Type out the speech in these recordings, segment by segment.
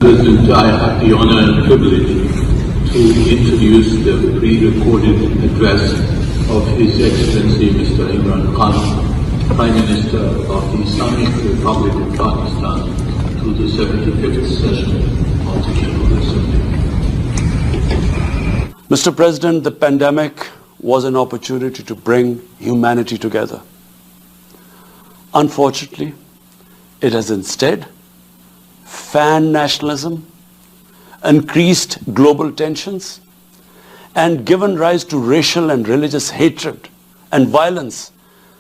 President, I have the honor and privilege to introduce the pre-recorded address of His Excellency Mr. Imran Khan, Prime Minister of the Islamic Republic of Pakistan, to the 75th session of the General Assembly. Mr. President, the pandemic was an opportunity to bring humanity together. Unfortunately, it has instead fanned nationalism, increased global tensions, and given rise to racial and religious hatred and violence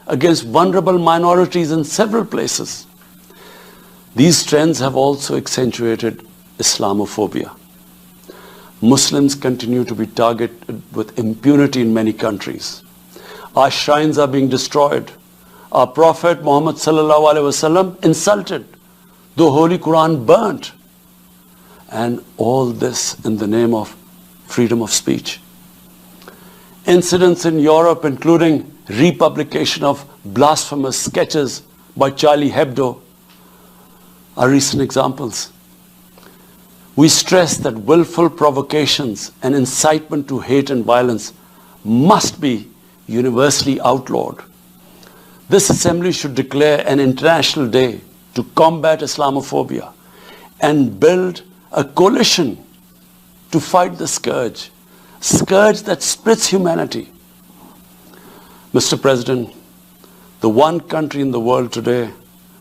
against vulnerable minorities in several places. These trends have also accentuated Islamophobia. Muslims continue to be targeted with impunity in many countries. Our shrines are being destroyed. Our Prophet Muhammad sallallahu alaihi wasallam insulted. The Holy Quran burnt. And all this in the name of freedom of speech. Incidents in Europe, including republication of blasphemous sketches by Charlie Hebdo, are recent examples. We stress that willful provocations and incitement to hate and violence must be universally outlawed. This assembly should declare an international day to combat Islamophobia and build a coalition to fight the scourge that splits humanity. Mr. President, the one country in the world today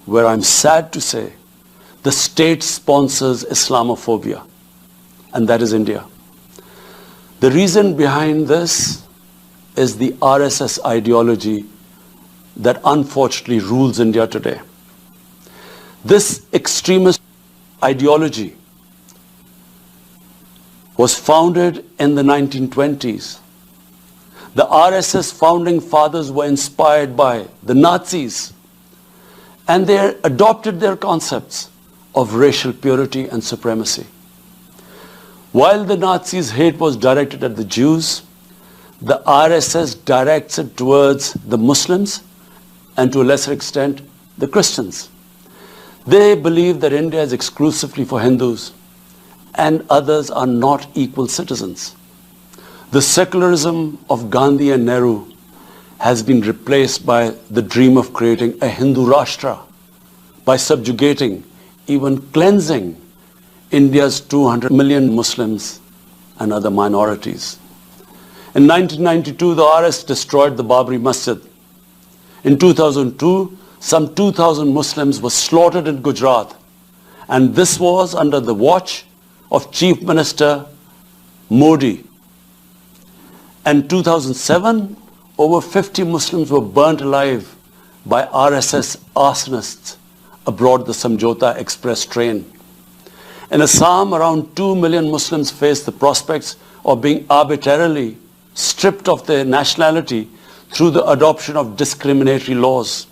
where I'm sad to say the state sponsors Islamophobia, and that is India. The reason behind this is the RSS ideology that unfortunately rules India today. This extremist ideology was founded in the 1920s. The RSS founding fathers were inspired by the Nazis, and they adopted their concepts of racial purity and supremacy. While the Nazis' hate was directed at the Jews, the RSS directs it towards the Muslims and to a lesser extent the Christians. They believe that India is exclusively for Hindus and others are not equal citizens. The secularism of Gandhi and Nehru has been replaced by the dream of creating a Hindu Rashtra by subjugating, even cleansing, India's 200 million Muslims and other minorities. In 1992, the RS destroyed the Babri Masjid. In 2002, some 2,000 Muslims were slaughtered in Gujarat, and this was under the watch of Chief Minister Modi. In 2007, over 50 Muslims were burnt alive by RSS arsonists aboard the Samjhota Express train. In Assam, around 2 million Muslims face the prospects of being arbitrarily stripped of their nationality through the adoption of discriminatory laws.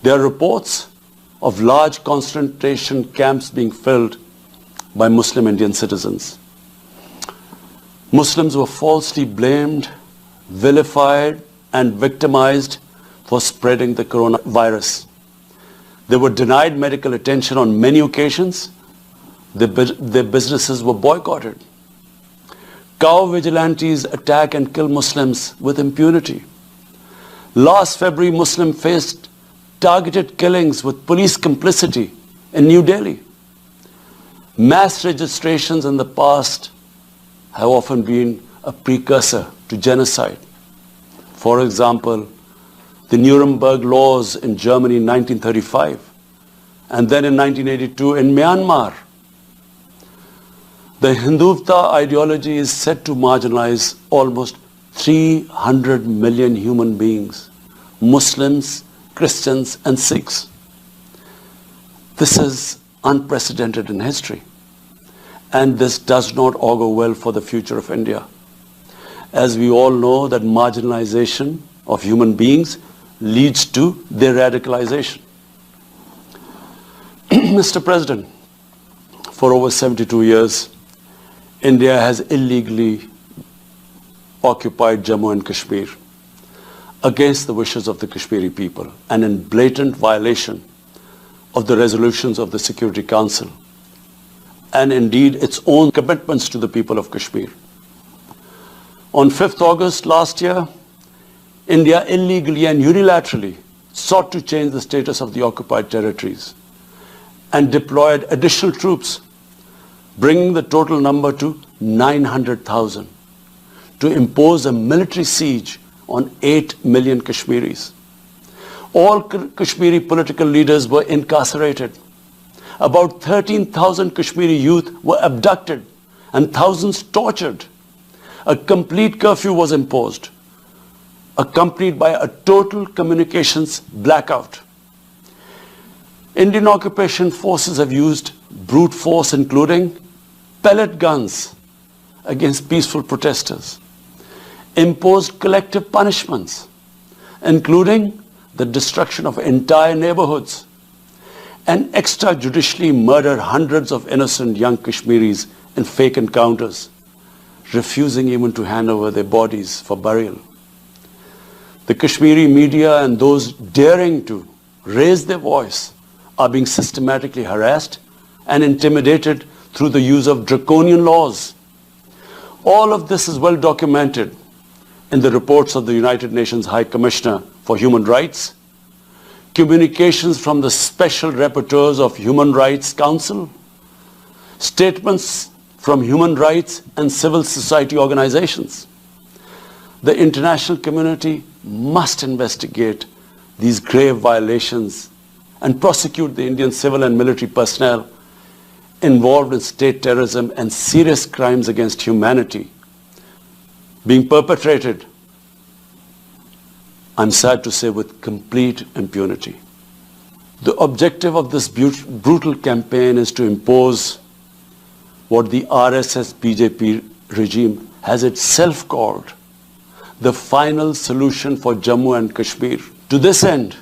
There are reports of large concentration camps being filled by Muslim Indian citizens. Muslims were falsely blamed, vilified, and victimized for spreading the coronavirus. They were denied medical attention on many occasions. Their businesses were boycotted. Cow vigilantes attack and kill Muslims with impunity. Last February, Muslims faced targeted killings with police complicity in New Delhi. Mass registrations in the past have often been a precursor to genocide. For example, the Nuremberg laws in Germany in 1935, and then in 1982 in Myanmar. The Hindutva ideology is set to marginalize almost 300 million human beings, Muslims, Christians, and Sikhs. This is unprecedented in history, and this does not augur well for the future of India. As we all know, that marginalization of human beings leads to their radicalization. Mr. President, for over 72 years, India has illegally occupied Jammu and Kashmir against the wishes of the Kashmiri people and in blatant violation of the resolutions of the Security Council and indeed its own commitments to the people of Kashmir. On 5th August last year, India illegally and unilaterally sought to change the status of the occupied territories and deployed additional troops, bringing the total number to 900,000, to impose a military siege on 8 million Kashmiris. All Kashmiri political leaders were incarcerated. About 13,000 Kashmiri youth were abducted and thousands tortured. A complete curfew was imposed, accompanied by a total communications blackout. Indian occupation forces have used brute force, including pellet guns against peaceful protesters, imposed collective punishments, including the destruction of entire neighborhoods, and extrajudicially murdered hundreds of innocent young Kashmiris in fake encounters, refusing even to hand over their bodies for burial. The Kashmiri media and those daring to raise their voice are being systematically harassed and intimidated through the use of draconian laws. All of this is well documented in the reports of the United Nations High Commissioner for Human Rights, communications from the Special Rapporteurs of Human Rights Council, statements from human rights and civil society organizations. The international community must investigate these grave violations and prosecute the Indian civil and military personnel involved in state terrorism and serious crimes against humanity being perpetrated, I'm sad to say, with complete impunity. The objective of this brutal campaign is to impose what the RSS-BJP regime has itself called the final solution for Jammu and Kashmir. To this end,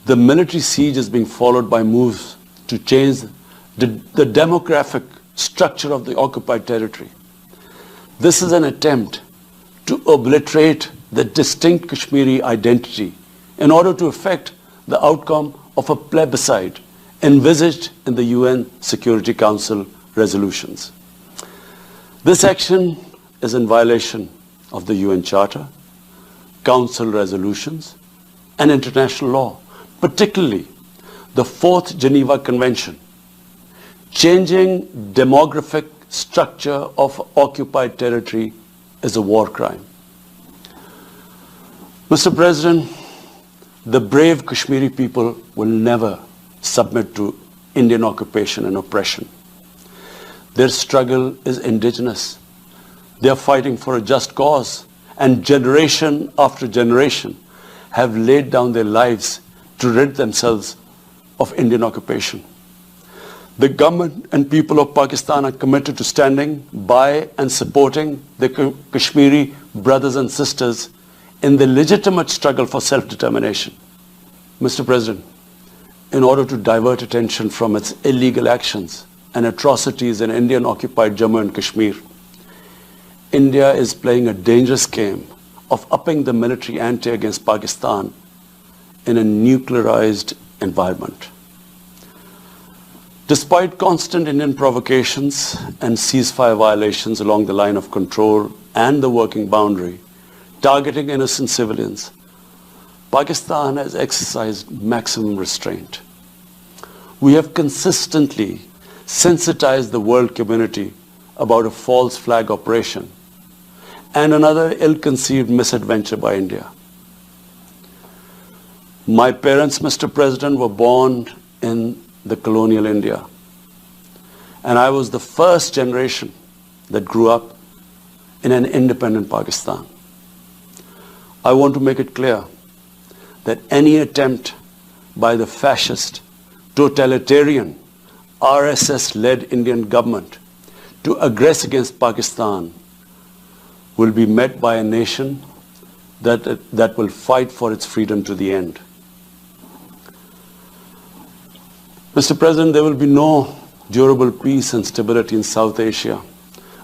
the military siege is being followed by moves to change the demographic structure of the occupied territory. This is an attempt to obliterate the distinct Kashmiri identity in order to effect the outcome of a plebiscite envisaged in the UN Security Council resolutions. This action is in violation of the UN Charter, Council resolutions, and international law, particularly the 4th Geneva Convention. Changing demographic structure of occupied territory is a war crime. Mr. President, the brave Kashmiri people will never submit to Indian occupation and oppression. Their struggle is indigenous. They are fighting for a just cause, and generation after generation have laid down their lives to rid themselves of Indian occupation. The government and people of Pakistan are committed to standing by and supporting the Kashmiri brothers and sisters in the legitimate struggle for self-determination. Mr. President, in order to divert attention from its illegal actions and atrocities in Indian-occupied Jammu and Kashmir, India is playing a dangerous game of upping the military ante against Pakistan in a nuclearized environment. Despite constant Indian provocations and ceasefire violations along the line of control and the working boundary, targeting innocent civilians, Pakistan has exercised maximum restraint. We have consistently sensitized the world community about a false flag operation and another ill-conceived misadventure by India. My parents, Mr. President, were born in the colonial India, and I was the first generation that grew up in an independent Pakistan. I want to make it clear that any attempt by the fascist, totalitarian, RSS-led Indian government to aggress against Pakistan will be met by a nation that will fight for its freedom to the end. Mr. President, there will be no durable peace and stability in South Asia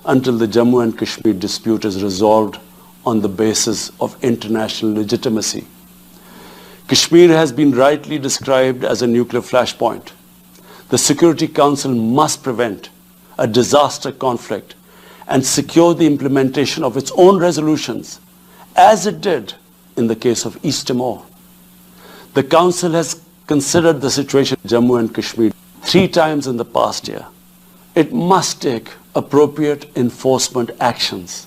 until the Jammu and Kashmir dispute is resolved on the basis of international legitimacy. Kashmir has been rightly described as a nuclear flashpoint. The Security Council must prevent a disaster conflict and secure the implementation of its own resolutions, as it did in the case of East Timor. The Council has considered the situation in Jammu and Kashmir 3 times in the past year. It must take appropriate enforcement actions.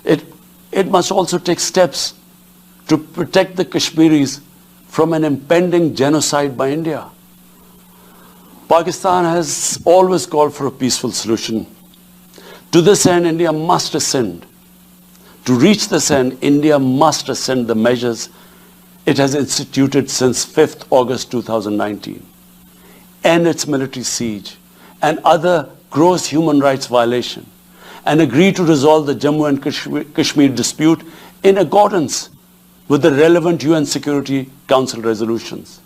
It must also take steps to protect the Kashmiris from an impending genocide by India. Pakistan has always called for a peaceful solution. To this end, India must rescind. To reach this end, India must rescind the measures it has instituted since 5th August 2019, end its military siege and other gross human rights violation, and agree to resolve the Jammu and Kashmir dispute in accordance with the relevant UN Security Council resolutions.